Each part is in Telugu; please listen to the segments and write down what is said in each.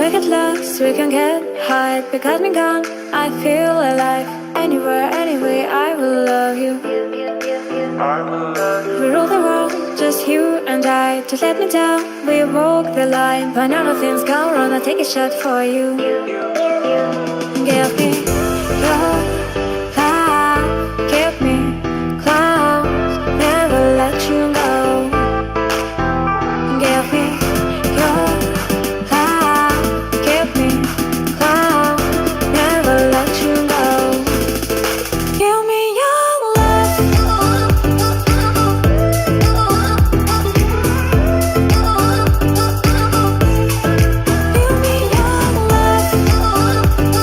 We get lost, we can get high. Because me gone, I feel alive. Anywhere, anyway, I will love you. We rule the world, just you and I. Just let me down, we walk the line. But now nothing's gone wrong, I'll take a shot for you. Give me your love, give me clouds, never let you go. Give me your love, give me clouds, never let you go. Give me your love. Give me your love.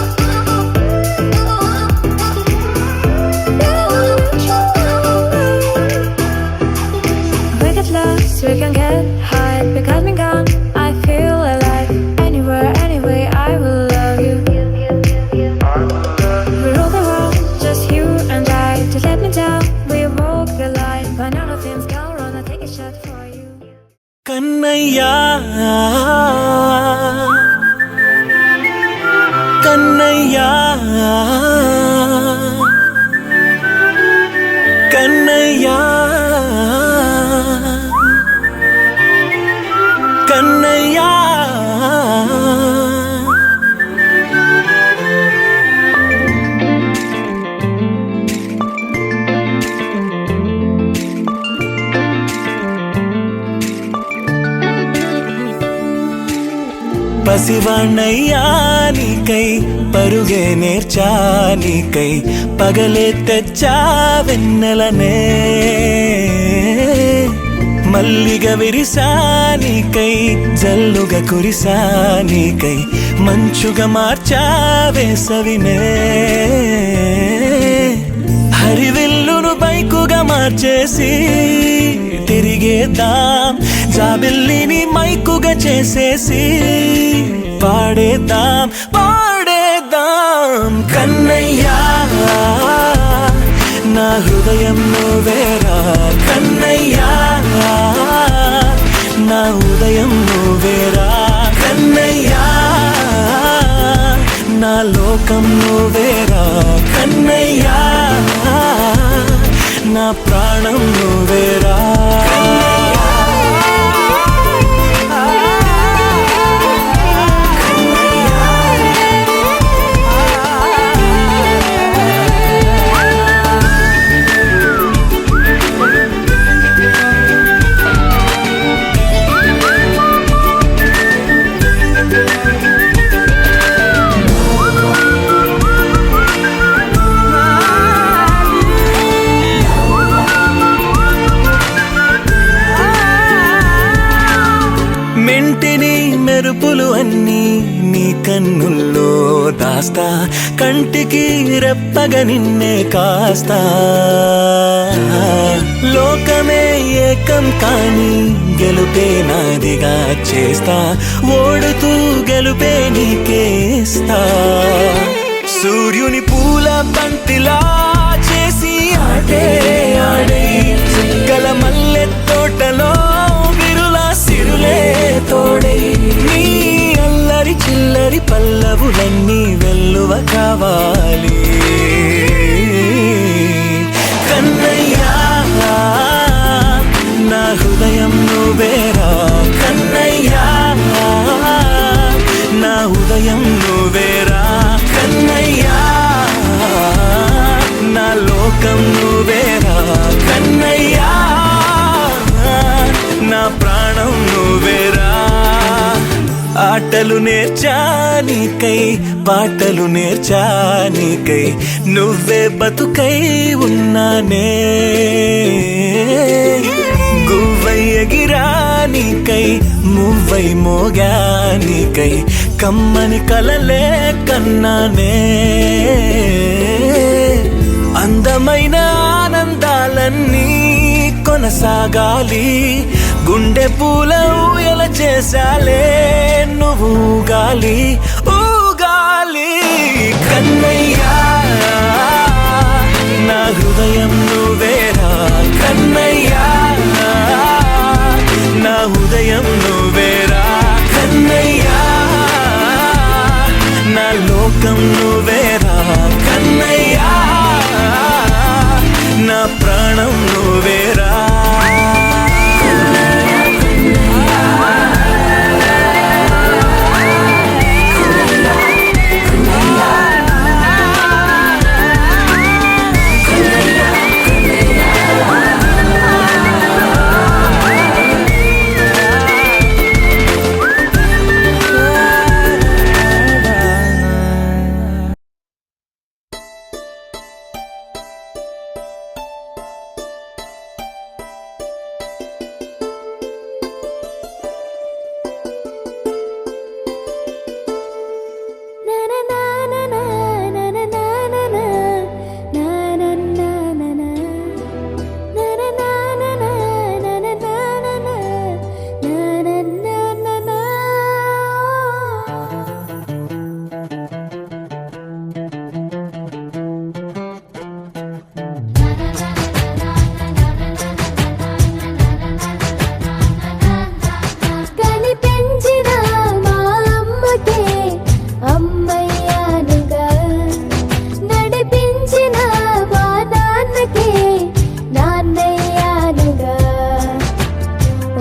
We get lost, we can get high. Because me gone, I feel alive. Anywhere, anyway, I will love you. We rule the world, just you and I. Just let me down, we walk the line. But now nothing's gone wrong, I'll take a shot for you. కన్నయ్యా కన్నయ్యా కన్నయ్యా కన్నయ్యా పసివాణ్ణయ్యా నీకై పరుగే నేర్చా నీకై పగలే తెచ్చా వెన్నెలనే మల్లిగ విరిసా నీకై జల్లుగా కురిసా నీకై మంచుగా మార్చా వేసవినే హరివిల్లును బైకుగా మార్చేసి తిరిగేద్దాం జాబిల్లిని మైకుగా చేసేసి పాడేద్దాం పాడేద్దాం కన్నయ్యా నా హృదయం నువ్వేరా కన్నయ్యా నా ఉదయం నువ్వేరా కన్నయ్యా నా లోకం నువ్వేరా కన్నయ్యా నా ప్రాణం నువ్వేరా మెంటిని మెరుపులు అన్నీ నీ కన్నుల్లో దాస్తా కంటికి రెప్పగా నిన్నే కాస్తా లోకమే ఏకం కాని గెలుపే నాదిగా చేస్తా ఓడుతూ గెలుపే నీకేస్తా సూర్యుని పూల బంతిలా చేసి ఆడే ఆడే చుక్కల మల్లె తోటలో సిరులే తోడై నీ అల్లరి చిల్లరి పల్లవులన్నీ వెల్లువ కావాలి కన్నయ్యా నా హృదయం నువ్వేరా కన్నయ్యా నా ఉదయం నువ్వేరా కన్నయ్యా నా లోకం నువ్వేరా కన్నయ్యా నా ప్రాణం నువ్వేరా ఆటలు నేర్చా నీకై పాటలు నేర్చా నీకై నువ్వే బతుకై ఉన్నానే గువ్వై ఎగిరా నీకై మువ్వై మోగా నీకై కమ్మని కలలే కన్నానే అందమైన ఆనందాలన్నీ కొనసాగాలి గుండె పూల ఊయల చేసాలే నువ్వు ఊగాలి ఊగాలి కన్నయ్యా నా హృదయం నువ్వేరా కన్నయ్యా నా ఉదయం నువ్వేరా కన్నయ్యా ప్రాణం నువ్వేరా.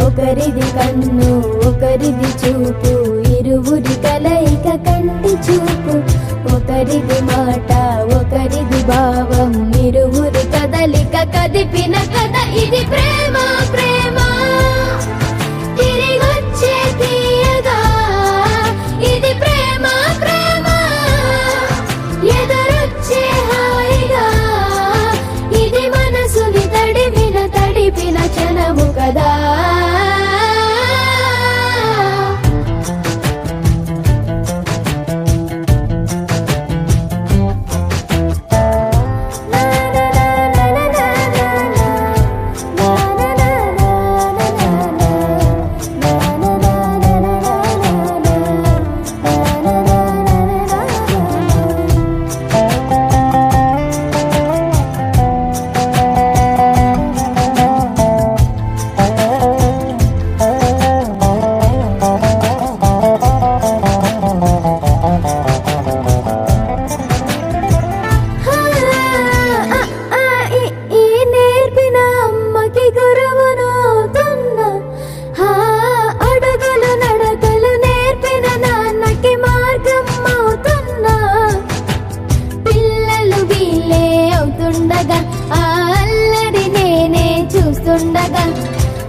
ఒకరిది కన్ను ఒకరిది చూపు ఇరువురి కలయిక కంటి చూపు ఒకరిది మాట ఒకరిది భావం ఇరువురి కదలిక కదిపిన కథ ఇది ప్రేమ ప్రేమ తిరిగొచ్చే తీయగా ఇది ప్రేమ ప్రేమ ఎదురొచ్చే హాయిగా ఇది మనసుని తడిపిన క్షణము కదా.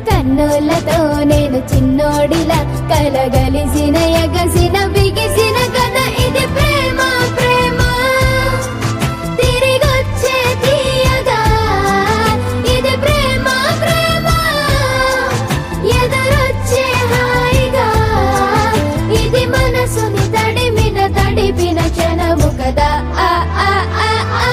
కన్నులతో నేను చిన్నోడిలా కలగలిసిన ఎగసిన బిగిసిన కథ ఇది ప్రేమ ప్రేమ తిరిగొచ్చే తీయగా ఇది ప్రేమ ప్రేమ ఎదురొచ్చే హాయిగా ఇది మనసుని తడిపిన క్షణము కదా. ఆ ఆ ఆ ఆ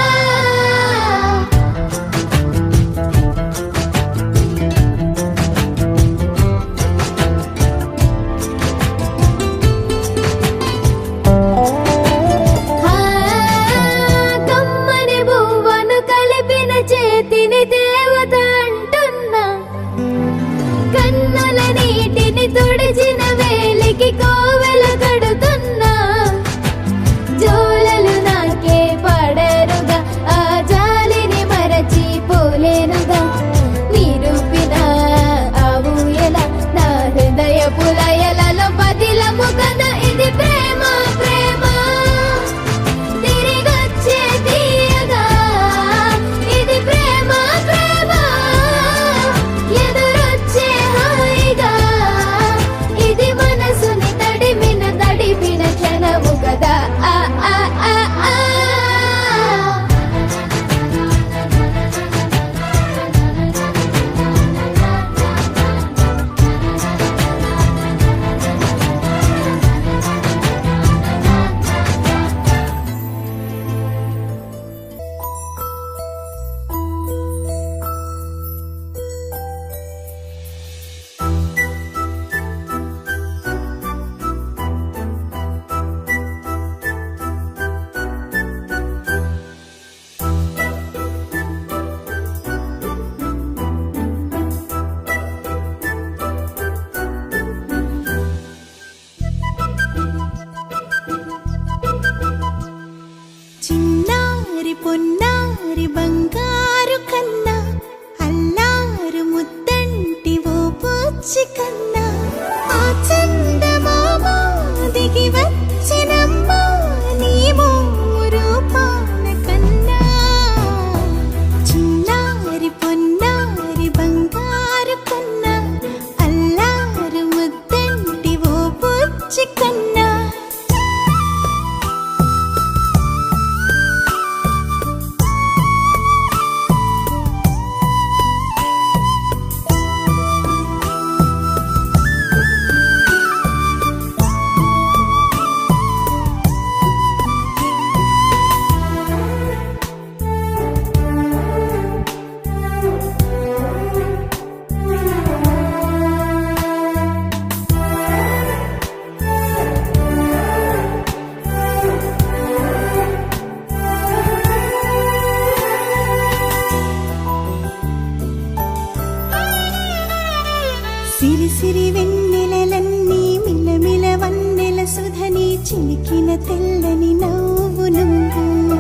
సిరి సిరి వెన్నెలలన్నీ మిలమిల వన్నెల సుధని చిలికిన తెల్లని నవ్వు నువ్వు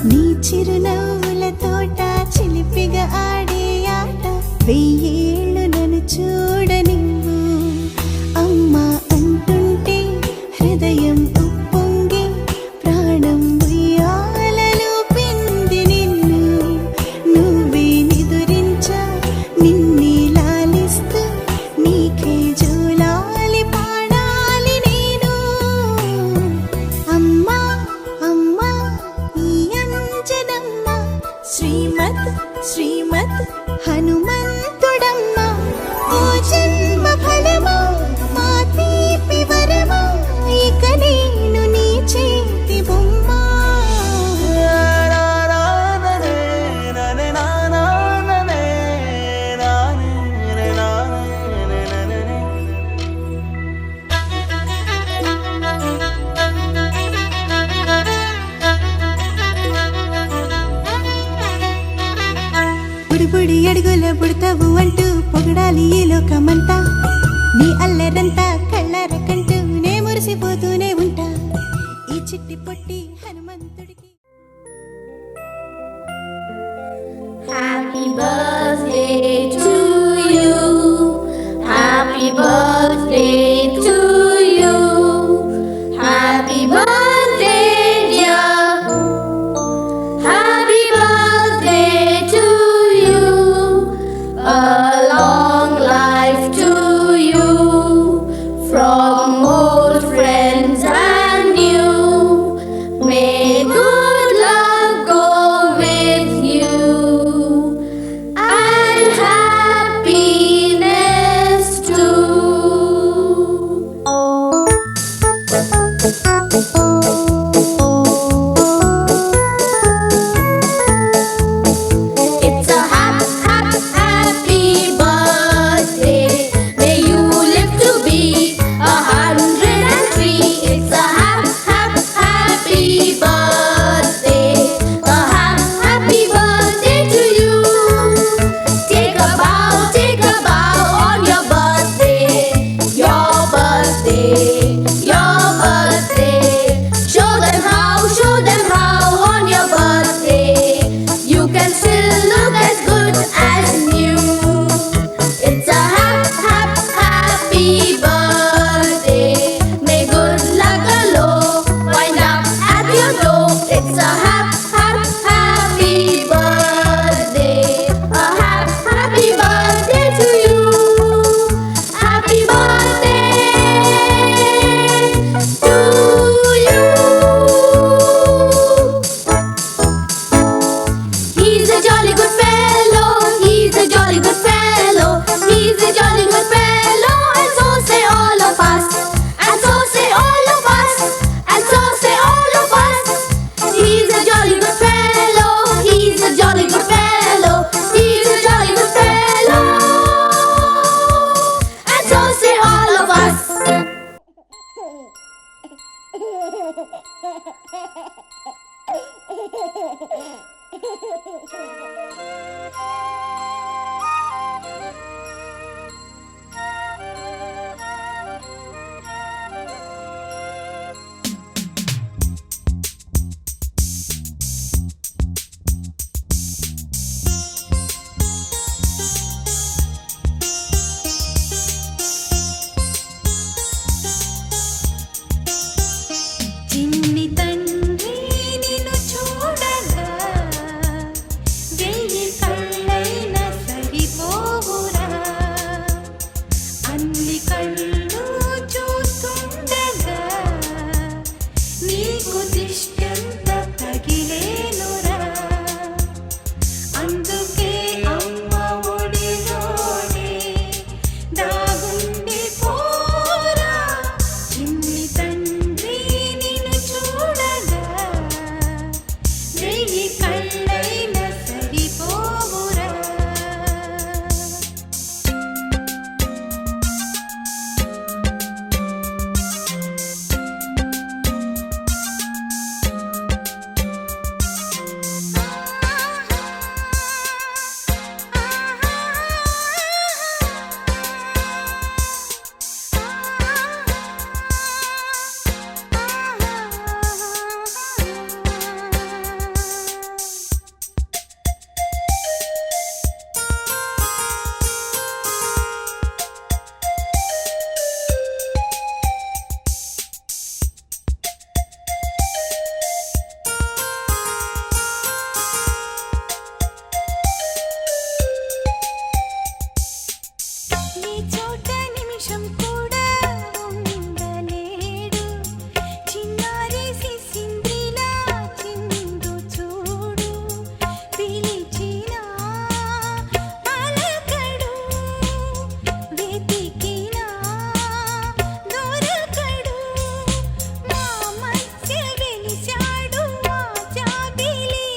నీ చిరునవ్వుల తోట చిలిపిగా ఆడే ఆట వెయ్యేళ్ళు నన్ను చూడనివ్వు అమ్మా అంటుంటే హృదయం ఉప్పొంగి ప్రాణం ఉయ్యాలలో పిండి నిన్ను నువ్వే నిదురించా నిన్నే లాలిస్తూ నీకే జోలాలి పాడాలి నేను అమ్మా అమ్మా ఈ అంజనమ్మ శ్రీమత్ శ్రీమత్ హనుమంతుడమ్మ ఓ జన్మ ఫలమా మా తీపి వరమా ఇక నేను నీ చేతి బొమ్మ బుడిబుడి అడుగుల బుడతావు అంటూ పొగడాలి ఈ లోకమంతా నీ అల్లరంతా కళ్ళార కంటూ నే మురిసిపోతూనే ఉంటా ఈ చిట్టి పొట్టి హనుమంతుడికి Happy birthday to you. Happy birthday to you. Happy birthday, dear. Happy birthday to you. A long life to you. From old friends and new. May good luck go with you. నిమిషం కూడా ఉండలేడు చిన్నారి సిసింద్రిలా చిందు చూడు పిలిచిన పలకడు వెతికినా దొరకడు మా మధ్య వెలిశాడు మా జాబిలి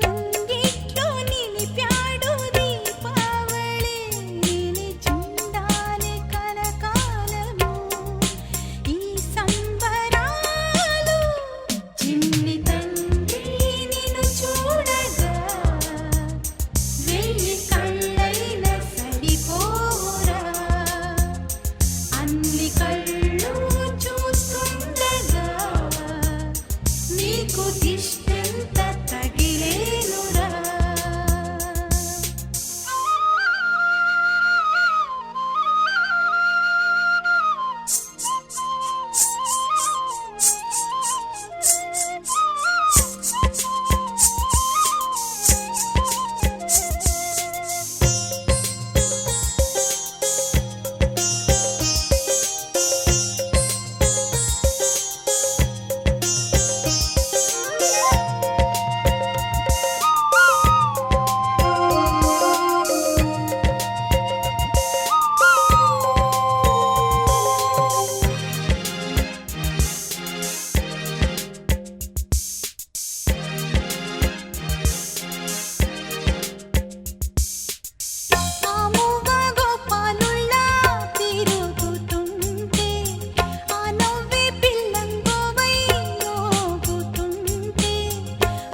ముంగిట్లో నిలిపాడు దీపావళి నిలిచుండాలి కలకాలము ఈ సంబరాలు చిన్ని తండ్రి నిన్ను చూడగా వెయ్యి కళ్ళైన సరిపోరా అన్ని కళ్ళు చూస్తుండగా నీకు దిష్టెంత తగిలేనురా ఆముగా గోపాలుల్లా తిరుగుతుంటే ఆ నవ్వే పిల్లంగోవై యోగుతుంటే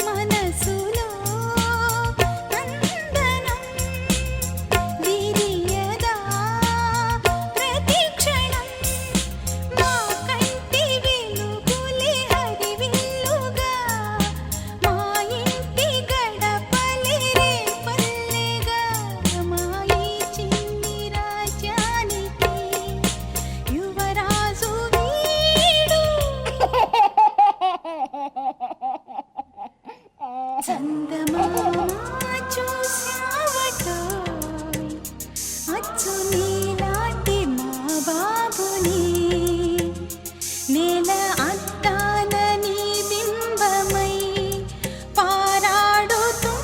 మనసులో నందనం విరియదా ప్రతి క్షణం మా కంటి వెలుగులే హరివిల్లుగా మా ఇంటి గడపలే రేపల్లెగా మా ఈ చిన్ని రాజ్యానికి యువరాజు వీడు చందమామ చూశావటోయ్ అచ్చు నీలాంటి మా బాబుని నేల అద్దాల నీ బింబమై పారాడుతుంటే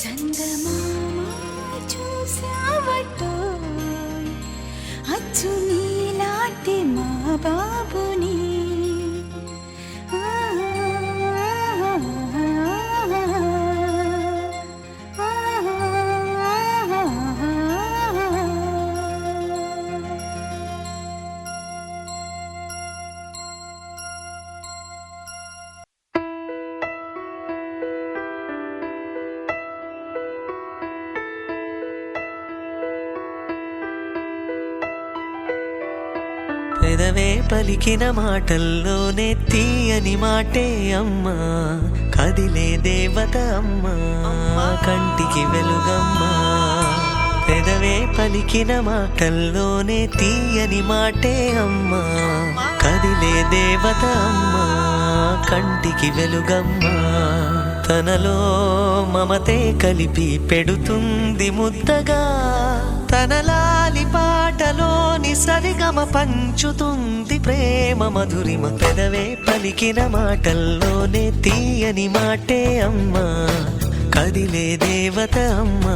చందమామ చూశావటోయ్ అచ్చు నీలాంటి మా బాబుని పెదవే పలికిన మాటల్లోనే తీయని మాటే అమ్మా కదిలే దేవత అమ్మా కంటికి వెలుగమ్మా పెదవే పలికిన మాటల్లోనే తీయని మాటే అమ్మా కదిలే దేవత అమ్మా కంటికి వెలుగమ్మా తనలో మమతే కలిపి పెడుతుంది ముద్దగా తన లాలి పాటలోని సరిగమ పంచుతుంది ప్రేమ మధురిమ పెదవే పలికిన మాటల్లోనే తీయని మాటే అమ్మా కదిలే దేవత అమ్మా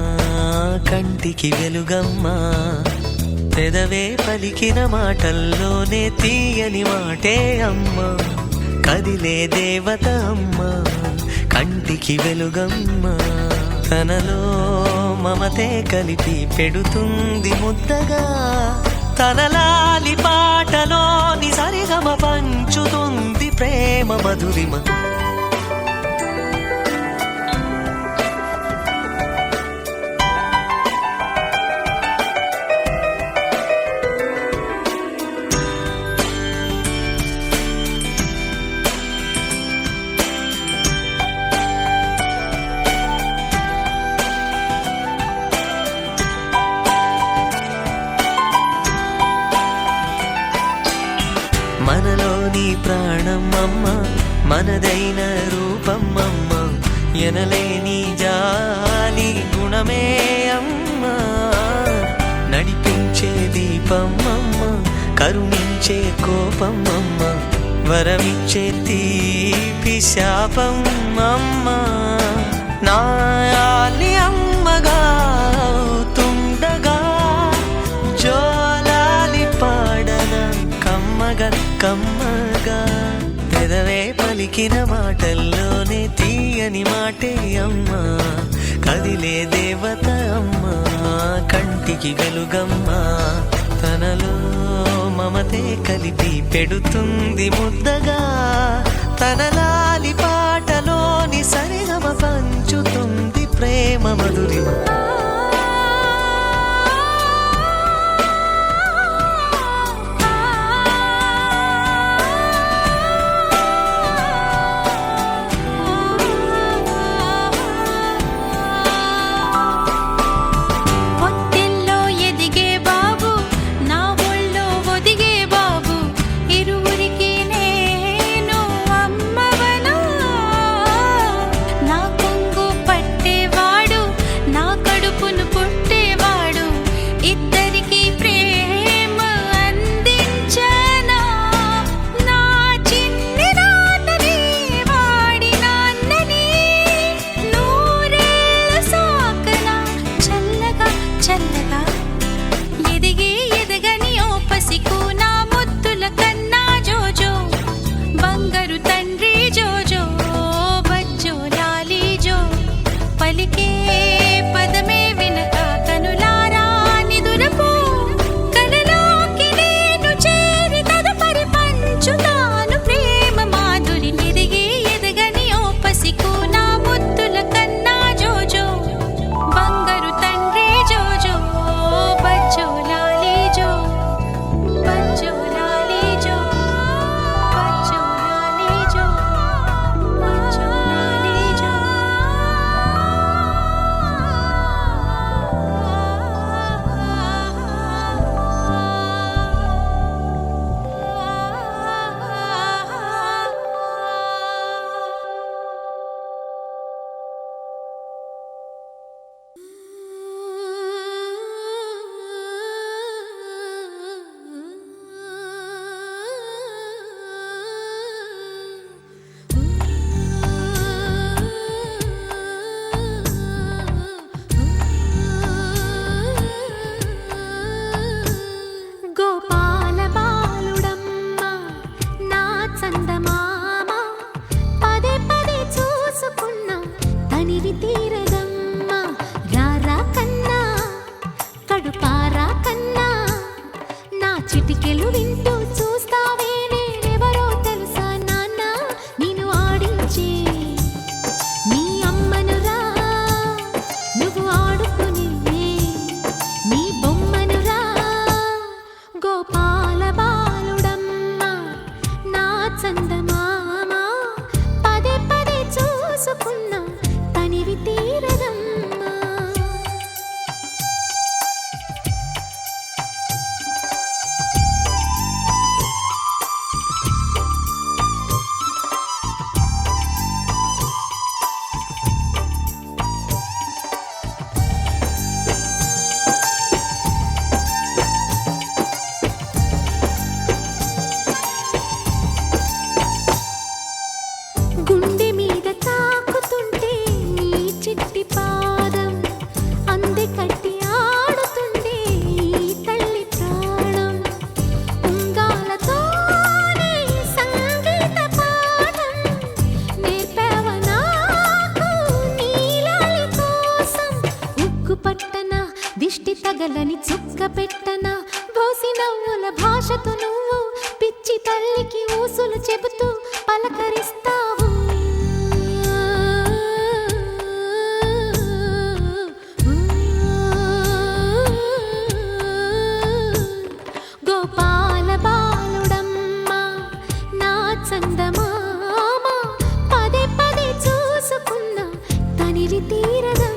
కంటికి వెలుగమ్మా పెదవే పలికిన మాటల్లోనే తీయని మాటే అమ్మా కదిలే దేవత అమ్మా కంటికి వెలుగమ్మా తనలో మమతే కలిపి పెడుతుంది ముద్దగా తన లాలి పాటలోని సరిగమ పంచుతుంది ప్రేమ మధురిమ మనలోని ప్రాణం అమ్మ మనదైన రూపం అమ్మ ఎనలేని జాలి గుణమే అమ్మ నడిపించే దీపం అమ్మ, కరుణించే కోపం అమ్మ, వరమిచ్చే తీపి శాపం అమ్మ. నాయాలి అమ్మగా అవుతుండగా జోలాలి పాడన కమ్మగా కమ్మగా. పెదవే పలికిన మాటల్లోనే తీయని మాటే అమ్మ, కదిలే దేవత అమ్మ, కంటికి వెలుగమ్మ. తనలో మమతే కలిపి పెడుతుంది ముద్దగా, తన లాలి పాటలోని సరిగమ పంచుతుంది ప్రేమ మధురిమ. తగలని చుక్క పెట్టన బోసి నవ్వుల భాషతో నువ్వు పిచ్చి తల్లికి ఊసులు చెబుతూ పలకరిస్తావు. గోపాల బాలుడమ్మ నా చందమామ పదే పదే చూసుకున్న తనివి తీరదమ్మ.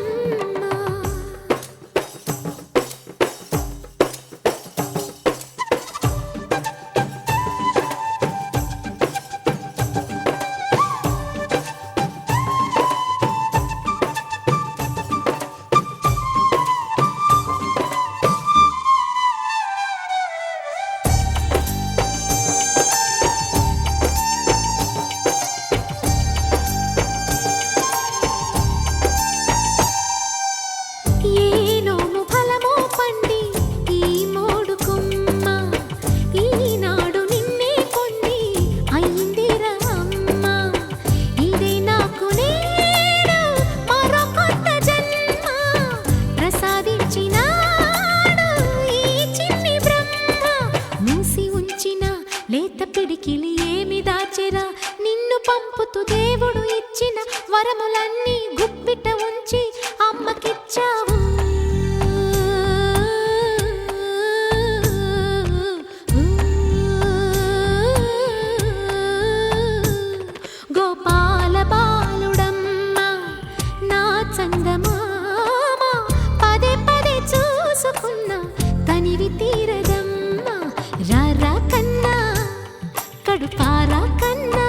వరములన్నీ గుప్పిట ఉంచి అమ్మకిచ్చావు. గోపాల బాలుడమ్మ నా చందమామ పదే పదే చూసుకున్నా తనివి తీరదమ్మ. రారా కన్నా కడుపారా కన్నా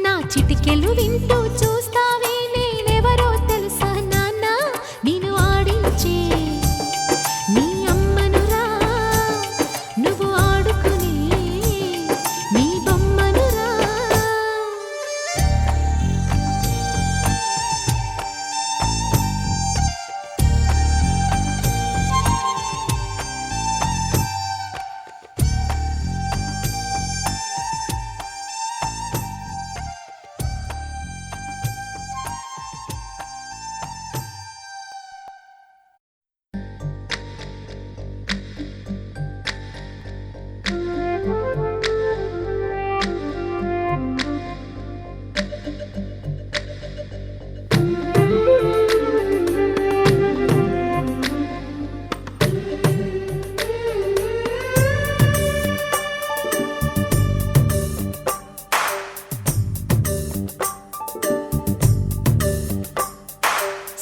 నా చిటికెలు వింటూ చూస్తావే నేనెవరో తెలుసా నాన్న. నేను ఆడించే నీ అమ్మనురా నువ్వు ఆడుకునే నీ బొమ్మనురా.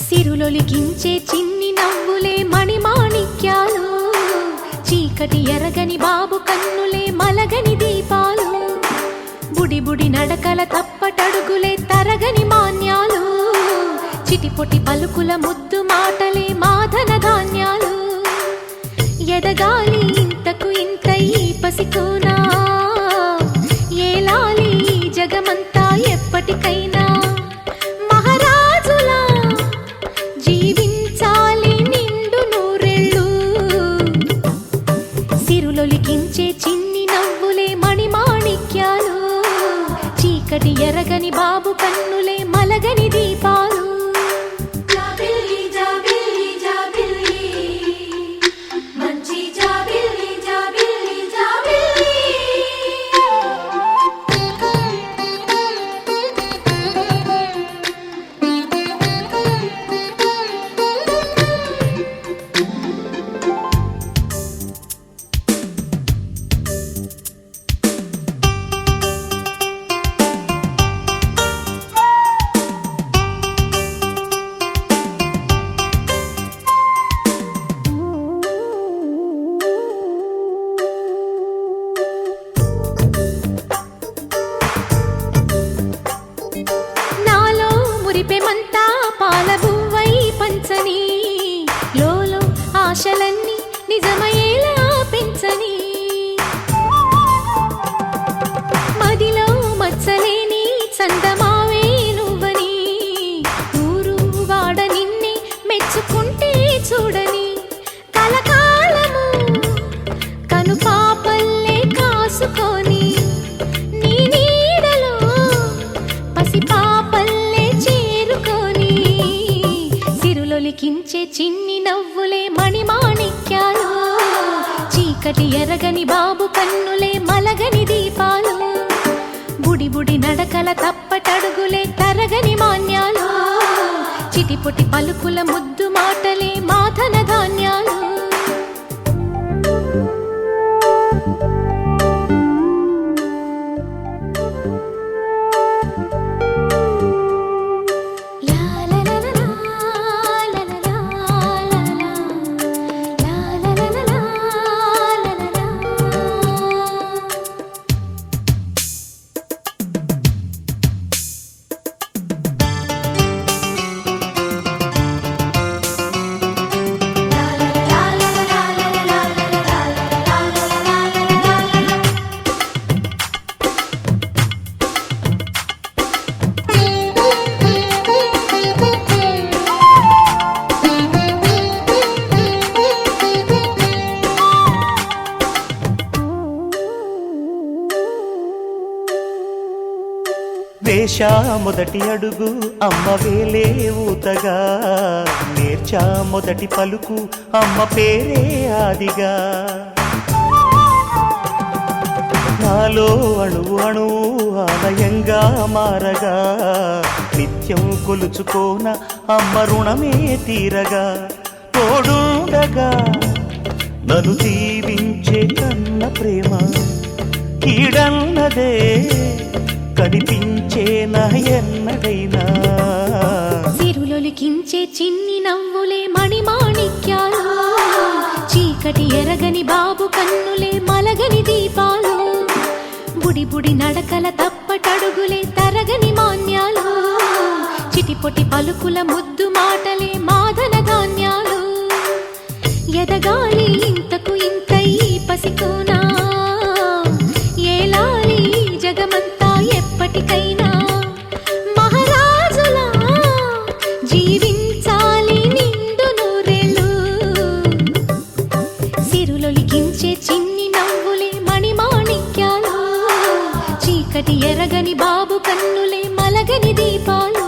సిరులొలికించే చిన్ని నవ్వులే మణిమాణిక్యాలు, చీకటి ఎరగని బాబు కన్నులే మలగని దీపాలు, బుడి బుడి నడకల తప్పటడుగులే తరగని మాన్యాలు, చిటిపొటి పలుకుల ముద్దు మాటలే మాధన ధాన్యాలు. ఎదగాలి ఇంతకు ఇంత ఈ పసికోనా, ఏలాలి జగమంతా ఎప్పటికైనా, మహారాజులా జీవించాలి నిండు నూరెళ్ళు. సిరులొలికించే చిన్ని నవ్వులే మణిమాణిక్యాలు, చీకటి ఎరగని బాబు కన్నులే మలగని దీపాలు. జాబిల్లి జాబిల్లి జాబిల్లి మంచి జాబిల్లి జాబిల్లి జాబిల్లి. నాలో మురిపెమంతా పాలబువ్వై పంచని, లోలో ఆశలన్నీ నిజమయ్యేలా పెంచని, మదిలో మచ్చలేని చందమావే నువ్వని, ఊరు వాడ నిన్నే మెచ్చుకుంటే చూడని, కలకాలము కను పాపల్లే కాసుకొని, నీ నీడలో పసి పాపల్లే చేరుకొని, సిరులొలికించే చిన్ని నవ్వులే మణిమాణిక్యాలు, చీకటి ఎరగని బాబు కన్నులే మలగని దీపాలు, బుడి బుడి నడకల తప్పటడుగులే తరగని మాన్యాలు, చిటిపొటి పలుకుల ముద్దు మాటలే మాధన ధాన్యాలు. వేశా మొదటి అడుగు అమ్మ వేలే ఊతగా, నేర్చా మొదటి పలుకు అమ్మ పేరే ఆదిగా, నాలో అణువు అణువు ఆలయంగా మారగా నిత్యం కొలుచుకోన అమ్మ రుణమే తీరగా తోడుండగా నన్ను దీవించే కన్న ప్రేమ కీడన్నదే కనిపించే నా ఎన్నడైనా సిరులొలికించే చిన్ని నవ్వులే మణిమాణిక్యాలు చీకటి ఎరగని బాబు కన్నులే మలగని దీపాలు బుడి బుడి నడకల తప్పటడుగులే తరగని మాన్యాలు చిటిపొటి పలుకుల ముద్దు మాటలే మాదన ధాన్యాలు ఎదగాలి ఇంతకు ఇంత ఈ పసికోనా ఏలాలి జగమంతా ఎప్పటికైనా మహారాజులా జీవించాలి నిండు నూరేళ్ళు సిరులొలికించే చిన్ని నవ్వులే మణిమాణిక్యాలు చీకటి ఎరగని బాబు కన్నులే మలగని దీపాలు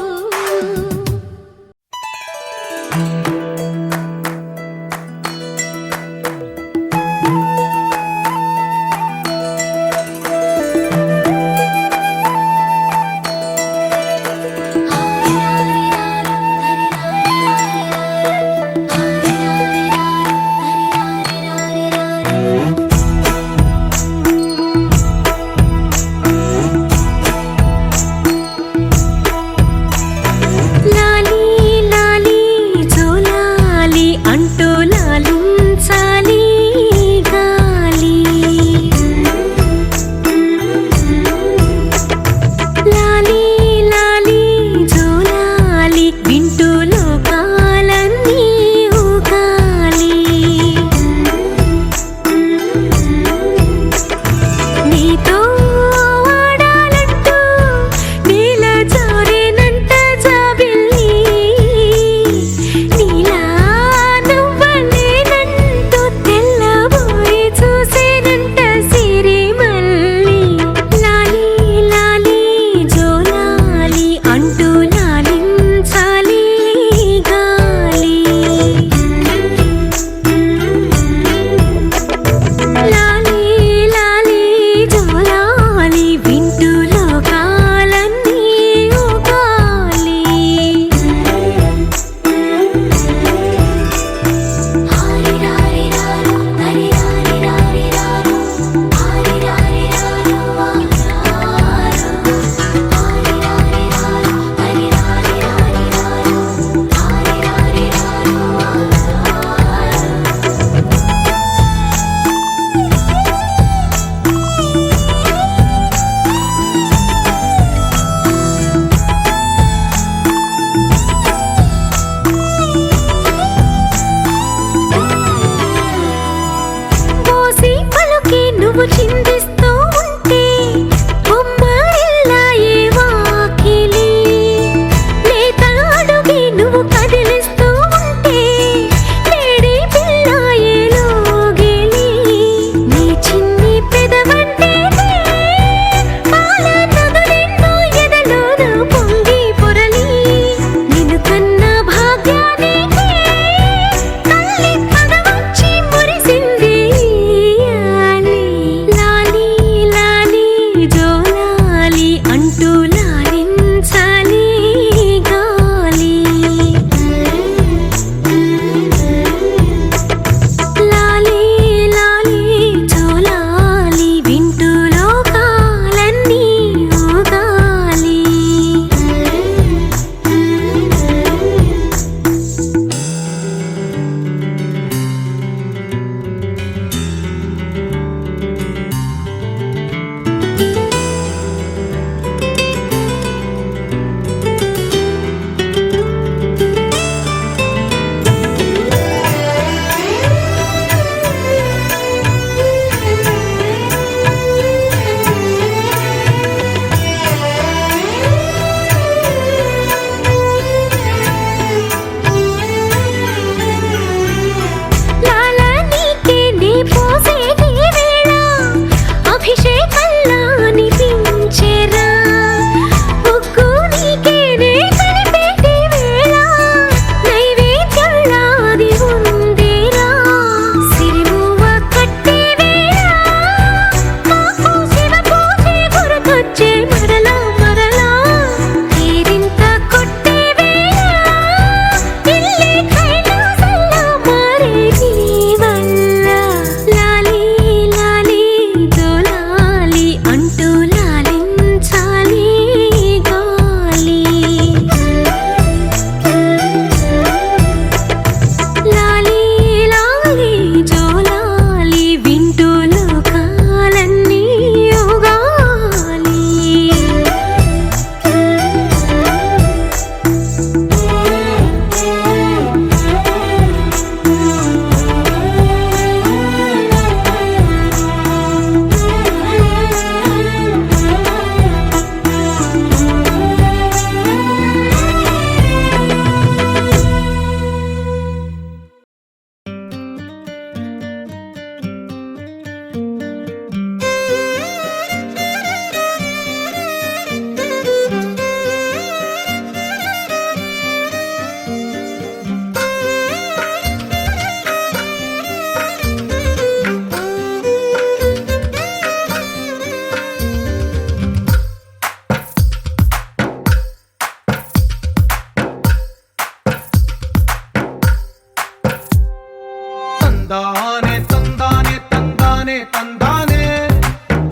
తందానే తందానే తందానే తందానే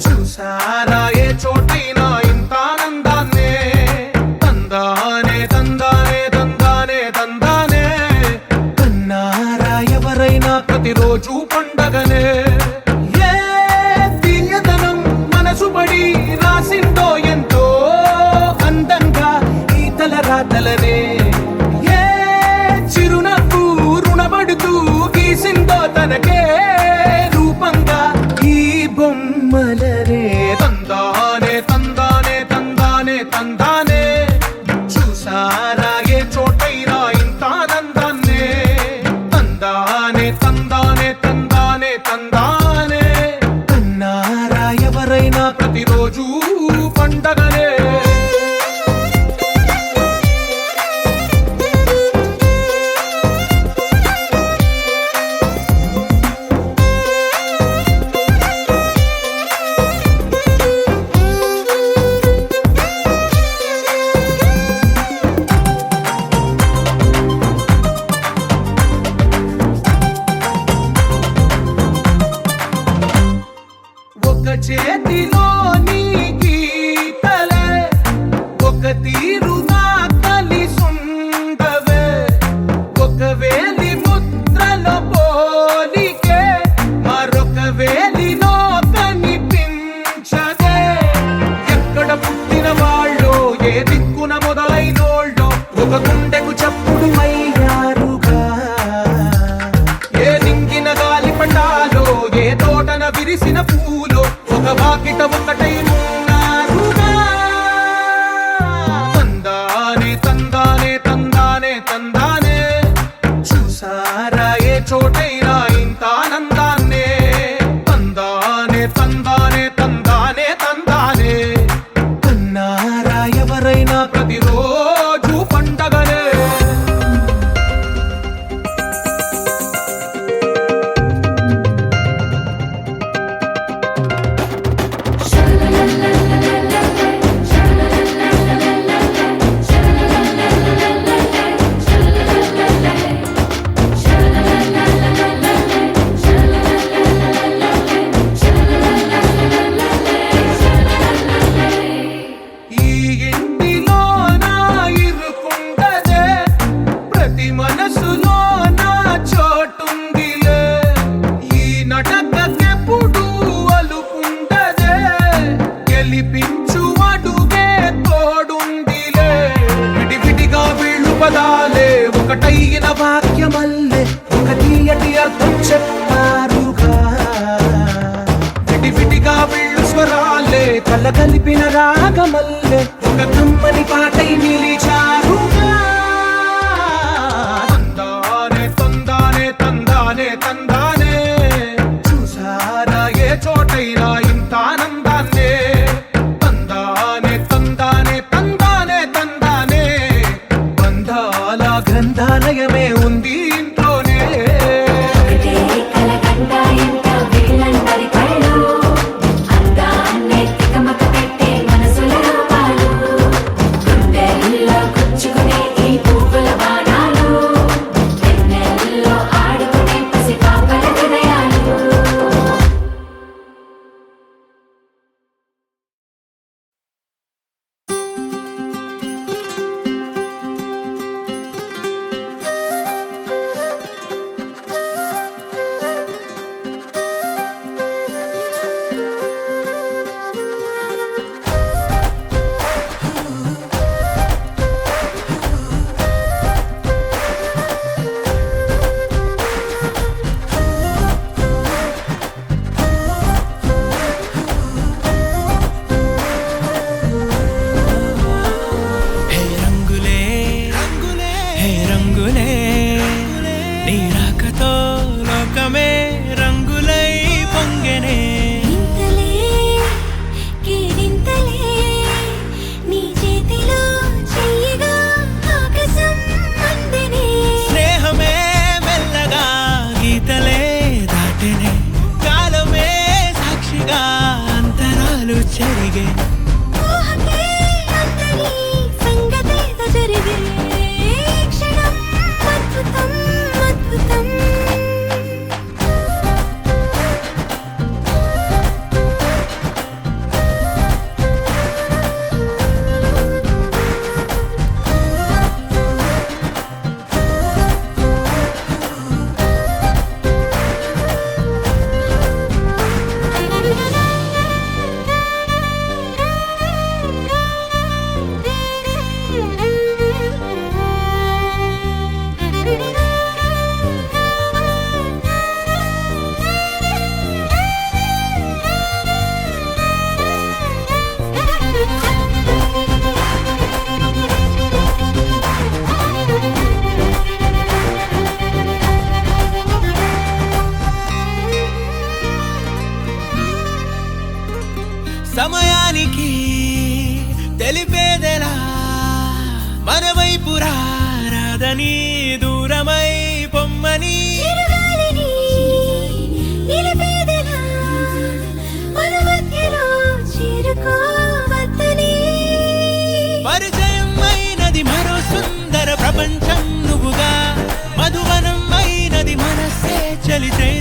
చూసారా ఏ చోటైనా ఇంత ఆనందాన్నే తందానే తందానే తందానే తందానే కన్నారా ఎవరైనా ప్రతిరోజు పండగనే ఏ తీయదనం మనసు పడి రాసిందో ఎంతో అందంగా ఈ తలరాతలనే ఏ చిరునవ్వు రుణపడుతూ గీసిందో తనకే రూపంగా ఈ బొమ్మలనే తందానే తందానే తందానే తందానే చూసారా ఏ చోటైనా ఇంత ఆనందాన్నే తందానే తందానే తందానే తందానే కన్నారా ఎవరైనా ప్రతిరోజు పండగనే ఒక చేతిలో నీ గీతలే ఒక తీరుగా కలిసుండవే ఒక వేలి ముద్రలో పోలికే మరొక వేలిలో కనిపించదే ఎక్కడ పుట్టిన వాళ్ళో ఏ దిక్కున మొదలైనోళ్ళో ఒక గుండెకు చప్పుడు అయ్యారుగా ఏ నింగిన గాలి పండాలో ఏ తోటన విరిసిన పూలో ఒక వాకిట ఒకటై ఉన్నారుగా తందానే తందానే తందానే తందానే చూసారా ఏ చోటైనా ఇంత ఆనందాన్నే తందానే తందానే తందానే తందానే కన్నారా ఎవరైనా ప్రతిరోజు పండగనే ఈ ఇంటిలో నా ఇరుకుండదే ప్రతి మనసులో నా చోటుందిలే ఈ నటకెప్పుడు అలుకుండదే గెలిపించు అడుగే తోడుందిలే విడివిడిగా వీళ్ళు పదాలే ఒకటైన వాక్యమల్లే ఒక తీయటి అర్థం చెప్పారుగా విడివిడిగా వీళ్ళు స్వరాలే కళ్ళ కలిపిన రాగమల్లే ఒక కమ్మని పాటై నిలిచారుగా తందానే తందానే తందానే తందానే చూసారా ఏ చోటైనా ఇంత ఆనందాన్నే తందానే తందానే తందానే తందానే బంధాల గ్రంథాలయమే ఉంది ఇంట్లోనే జరిగే ఊహకే అందని సంగతేదో జరిగే క్షణం అద్భుతం అద్భుతం చేరని దూరమై పొమ్మని చిరుగాలిని నిలిపేదెలా మన మధ్యలో చేరుకోవద్దని పరిచయం అయినది మరో సుందర ప్రపంచం నువ్వుగా మధువనం అయినది మనసే చలితే